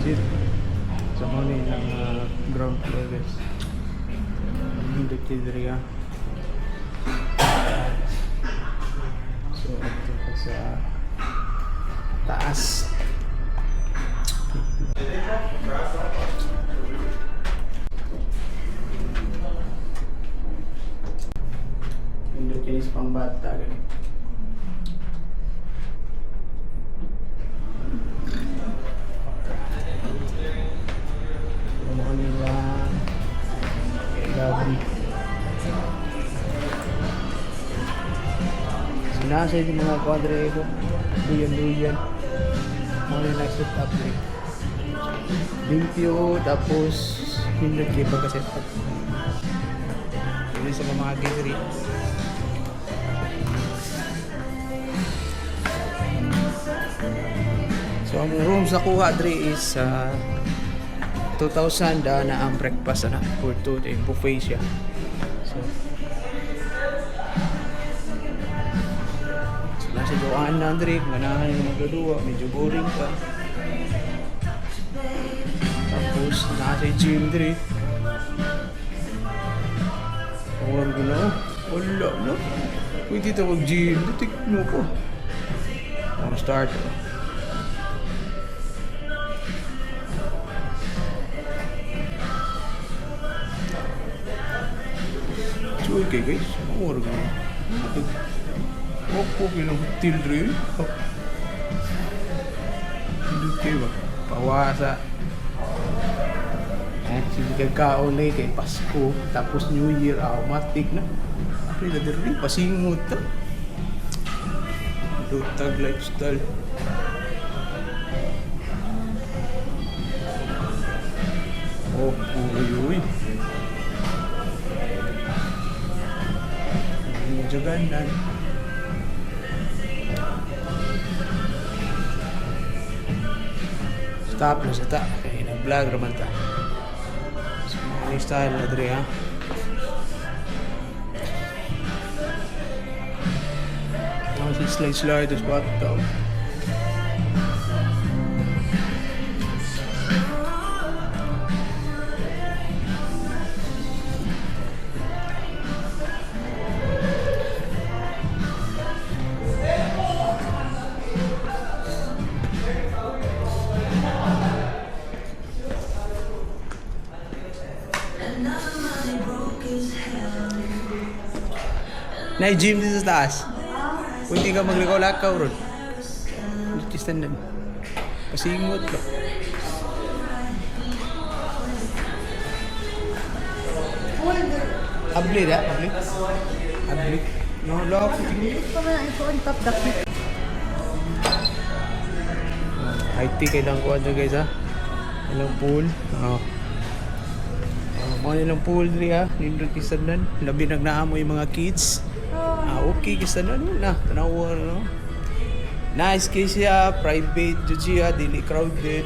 Shit. Sa muna ng ground floor guys. Hindi kidri So ito pa sa taas. Hindi kinis pang bata ganun. Nasa yung mga kwadre ito, duyan mga nag-set up rin limpyo, tapos hindi kayo pagka-set up yun sa mga gateway. So ang rooms na kuha dre is 2,000 na ang breakfast na for 2 day buffet siya. So nasa doan na Andre, manahan yung magdudua, medyo boring pa. Tapos nasa gym Andre. Or gano'n, wala no. Pwede ito mag-gym, tikno ko. Start. So okay guys, or gano'n. Opo, bilang hotel rin. Hindi kayo ba? Pawasa. Sige kagkaon na kay Pasko. Tapos New Year, automatic na. Pero na rin, pasingot na. Dutag lifestyle. Opo, uy. Medyo ganan. Stop na sa ta. Kaya nag-vlog naman ta. So, mga style na dre ha. Mga slide sa spot daw. Na-gym dito sa taas. Pwede ka maglakaw-lakaw ron. Kistan na. Pasingot ka. Abli da? Abli? Abli? No, love. Ito pa na ito on top daki. IT kailang kuha dyan guys ha. Ilang pool. Mga nilang pool diri ha. Nindot kisanan. Labi nagnaamoy yung mga kids. Okay, kisanan na. Tanawa no. Nice case siya. Private dyan siya. Dili crowded.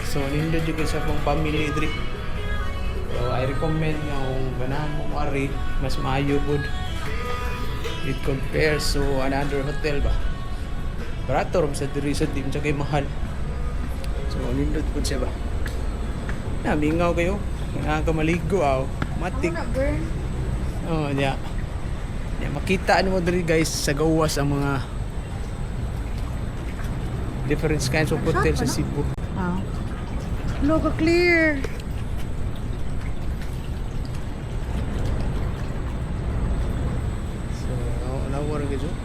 So nindot dyan sa pang family diri. So I recommend nga kung ganahan mo mari. Mas maayo po. It compares so another hotel ba. Barato rin sa diri sa team tsaka mahal. So nindot po siya ba. Mingaw kayo. Nakaka-maligo matik. Oh, yeah. Yeah, makita mo diri guys sa gawas ang mga different kinds of hotel sa Cebu. Logo clear. So, nawar ka dyan.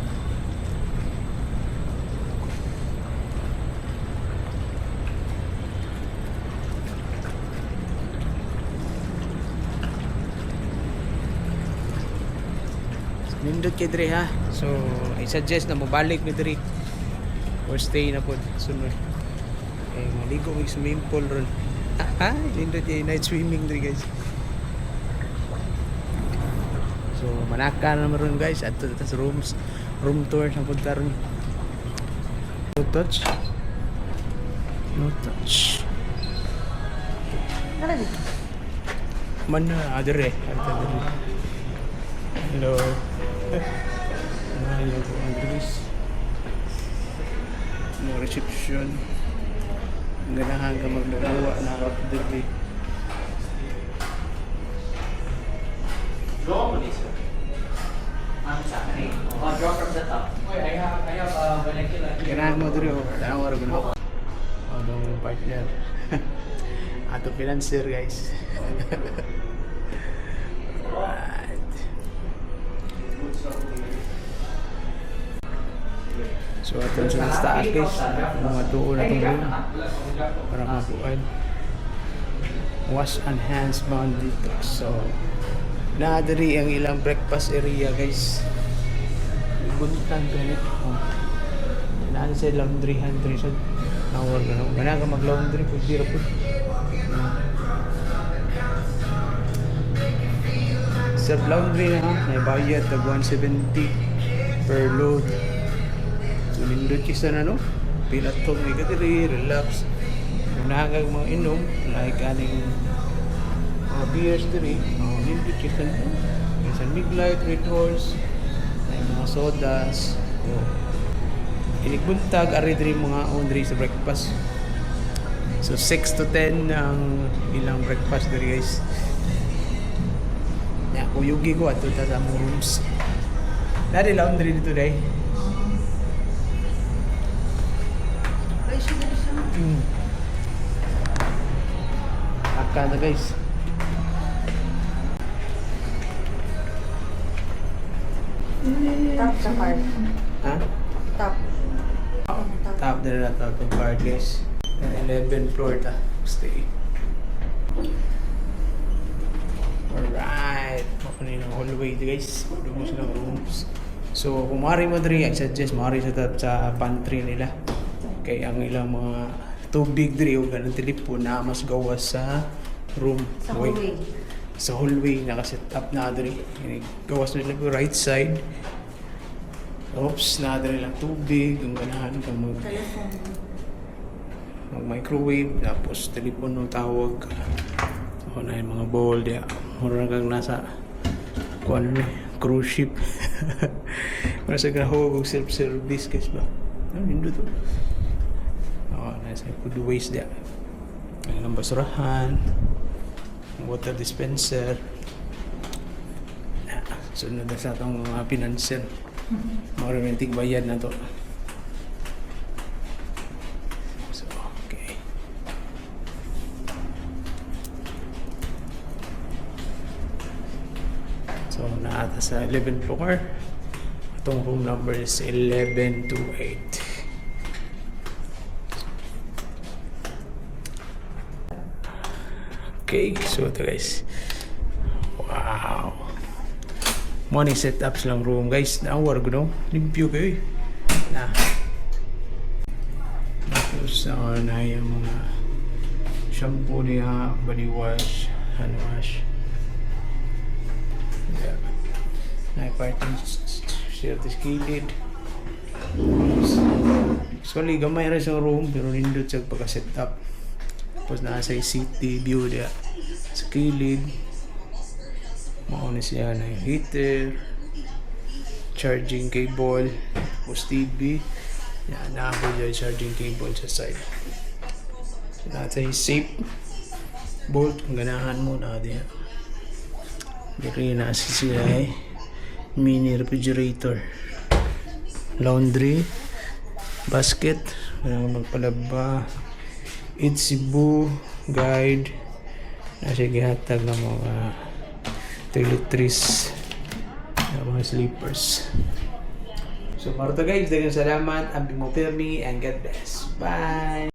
Nindot kay diri ha. So, I suggest na mabalik ni diri. Or stay na po sunod. Eh, maligo may swimming pool ron. Ha? Nindot kay night swimming diri guys. So, manaka na ron guys. At sa rooms. Room tour sa punta ron. No touch. No touch. Ano dito? Man na, diri. Hello. Ayaw ko ang dress. No reception. Ang ganahan ka maglagawa na ako dito. Draw mo ni sir. Ano sa akin eh? Draw from the top. I have vernacular. Ganahan mo dito. Tanawar ko na. Anong partner? Ato financier guys. Right. So ato sa taas guys. Mga tuon na itong room. Para mabuan. Wash and hands bound dito. So naadari ang ilang breakfast area guys. Buntan ganit. Oh. Naan sa laundry hand sa hour gano. Mana ka mag-laundry pud dira pud. Sa laundry na may bayad tag 170 per load. So nindot kisa na no. Pila to may kadiri relax. Nagag mga inom like aning mga beers diri. Nindot kisa na. Sa Big Light, Red Horse, may mga sodas. Inikbuntag, ari diri mga laundry sa breakfast. So 6 to 10 ang ilang breakfast diri guys. Ya, kuyugi ko ato ta sa among rooms. Dari laundry dito day. Ay, siya dali siya. Aka na guys. Top sa part. Ha? Top. Top na to itong part guys. 11th floor ta. Stay. Alright. Ano yung hallway guys. Dumos ng rooms. So kung maaari mo diri, I suggest maaari sa pantry nila. Kaya ang ilang mga tubig diri o ganang telepon na mas gawas sa room. Sa hallway. Sa hallway nakaset up na diri. Gawas nila po right side. Oops, na diri lang tubig, ang ganahan ka mag-microwave, tapos telepono tawag. O na yung mga bowl diya. Mura kang nasa cruise ship. Mura sa grahog og self-service guys ba? Ano yun to? O, nasa food waste diya. Ang basurahan, water dispenser. Sunod na sa itong mga financier. Mga romantic bayad na to. So, okay. So, naata sa 11th floor. Itong room number is 1128. Okay, so ito guys. Wow. Morning setups lang room guys. Nawar ko no. Limpyo kayo eh. Na. Tapos na yung mga shampoo niya, body wash, hand wash. Yeah. Na parting share this kilid. Actually gamay rin sa room pero nindot siya pagka-setup. Tapos nasa city view dia sa kilid. Mauna siya na yung heater, charging cable, tapos TV. Yan, nakaboy yung charging cable sa side. Nasa yung safe bolt, kung ganahan mo na diyan. Diri na siya mini refrigerator, laundry, basket, magpalaba, Itzibu, guide, nasa gihatag ng mga toiletries, mga sleepers. So para to guys, daghang salamat, abing mo pirmi, and God bless. Bye!